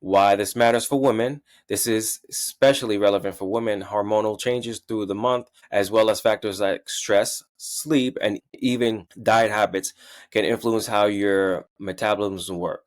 Why this matters for women. This is especially relevant for women. Hormonal changes through the month, as well as factors like stress, sleep, and even diet habits, can influence how your metabolism work.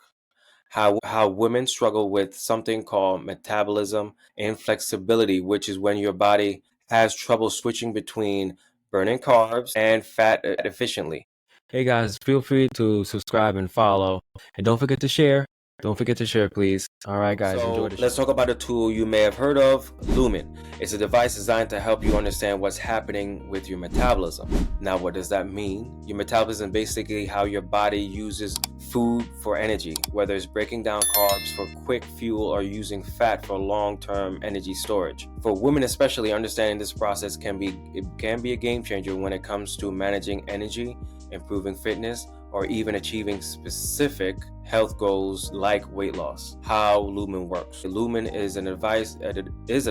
How women struggle with something called metabolism inflexibility, which is when your body has trouble switching between burning carbs and fat efficiently. Hey guys, feel free to subscribe and follow. And don't forget to share. Don't forget to share, please. All right, guys, enjoy the show. Let's talk about a tool you may have heard of, Lumen. It's a device designed to help you understand what's happening with your metabolism. Now, what does that mean? Your metabolism is basically how your body uses food for energy, whether it's breaking down carbs for quick fuel or using fat for long-term energy storage. For women especially, understanding this process can be a game changer when it comes to managing energy, improving fitness, or even achieving specific health goals like weight loss. How Lumen works. Lumen is a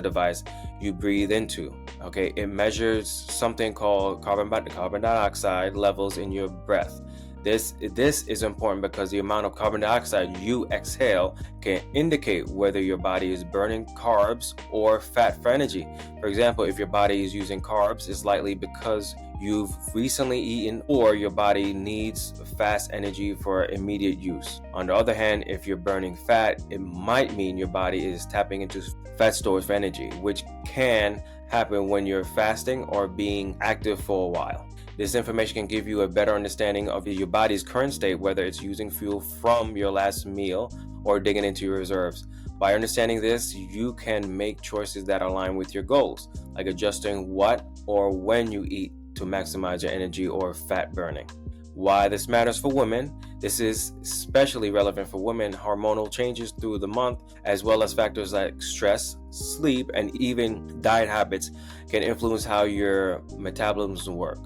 device you breathe into. Okay, it measures something called carbon dioxide levels in your breath. This is important because the amount of carbon dioxide you exhale can indicate whether your body is burning carbs or fat for energy. For example, if your body is using carbs, it's likely because you've recently eaten or your body needs fast energy for immediate use. On the other hand, if you're burning fat, it might mean your body is tapping into fat stores for energy, which can happen when you're fasting or being active for a while. This information can give you a better understanding of your body's current state, whether it's using fuel from your last meal or digging into your reserves. By understanding this, you can make choices that align with your goals, like adjusting what or when you eat to maximize your energy or fat burning. Why this matters for women. This is especially relevant for women. Hormonal changes through the month, as well as factors like stress, sleep, and even diet habits, can influence how your metabolism work.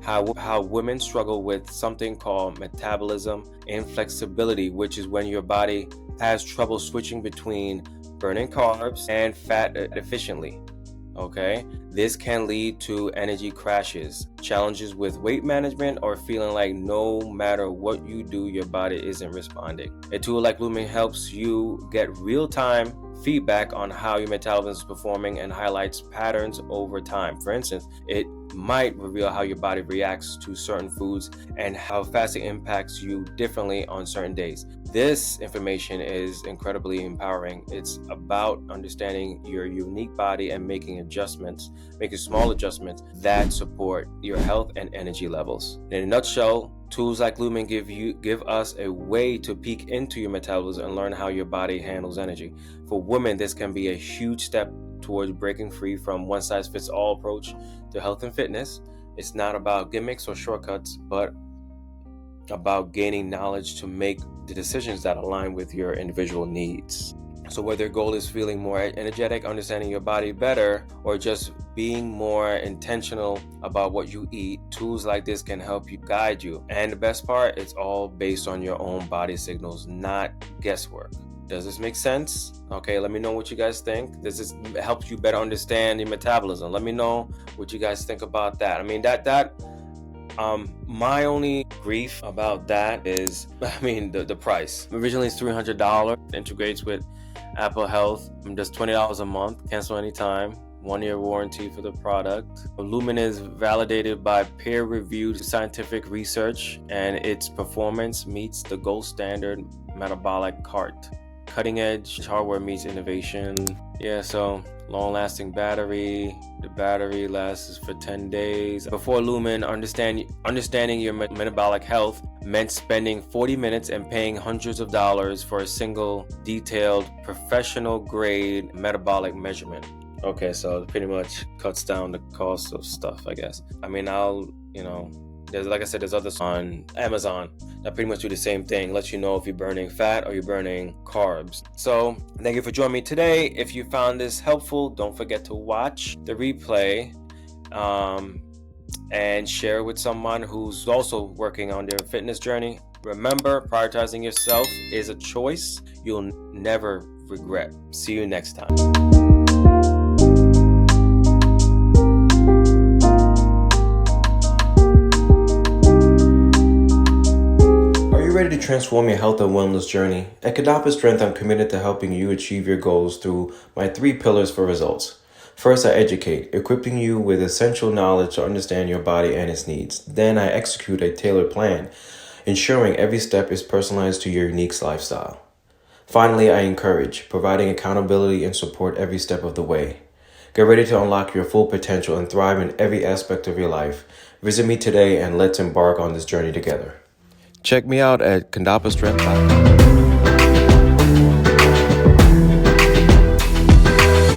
How women struggle with something called metabolism inflexibility, which is when your body has trouble switching between burning carbs and fat efficiently. Okay, this can lead to energy crashes, challenges with weight management, or feeling like no matter what you do, your body isn't responding. A tool like Lumen helps you get real-time feedback on how your metabolism is performing and highlights patterns over time. For instance, it might reveal how your body reacts to certain foods and how fasting impacts you differently on certain days. This information is incredibly empowering. It's about understanding your unique body and making small adjustments that support your health and energy levels. In a nutshell, tools like Lumen give us a way to peek into your metabolism and learn how your body handles energy. For women, this can be a huge step towards breaking free from one-size-fits-all approach to health and fitness. It's not about gimmicks or shortcuts, but about gaining knowledge to make the decisions that align with your individual needs. So whether your goal is feeling more energetic, understanding your body better, or just being more intentional about what you eat, tools like this can help you guide you. And the best part, it's all based on your own body signals, not guesswork. Does this make sense? Okay, let me know what you guys think. Does this help you better understand your metabolism? Let me know what you guys think about that. I mean, my only grief about that is, the price. Originally it's $300, integrates with Apple Health, just $20 a month, cancel anytime, 1-year warranty for the product. Lumen is validated by peer-reviewed scientific research, and its performance meets the gold standard metabolic cart. Cutting edge hardware meets innovation. So long-lasting battery. The battery lasts for 10 days. Before Lumen, understanding your metabolic health meant spending 40 minutes and paying hundreds of dollars for a single detailed professional-grade metabolic measurement. Okay, so it pretty much cuts down the cost of stuff, I guess. There's others on Amazon that pretty much do the same thing. Lets you know if you're burning fat or you're burning carbs. So thank you for joining me today. If you found this helpful, don't forget to watch the replay and share with someone who's also working on their fitness journey. Remember, prioritizing yourself is a choice you'll never regret. See you next time. ready to transform your health and wellness journey? At Kadapa Strength, I'm committed to helping you achieve your goals through my 3 pillars for results. First, I educate, equipping you with essential knowledge to understand your body and its needs. Then, I execute a tailored plan, ensuring every step is personalized to your unique lifestyle. Finally, I encourage, providing accountability and support every step of the way. Get ready to unlock your full potential and thrive in every aspect of your life. Visit me today and let's embark on this journey together. Check me out at kandapastrength.com.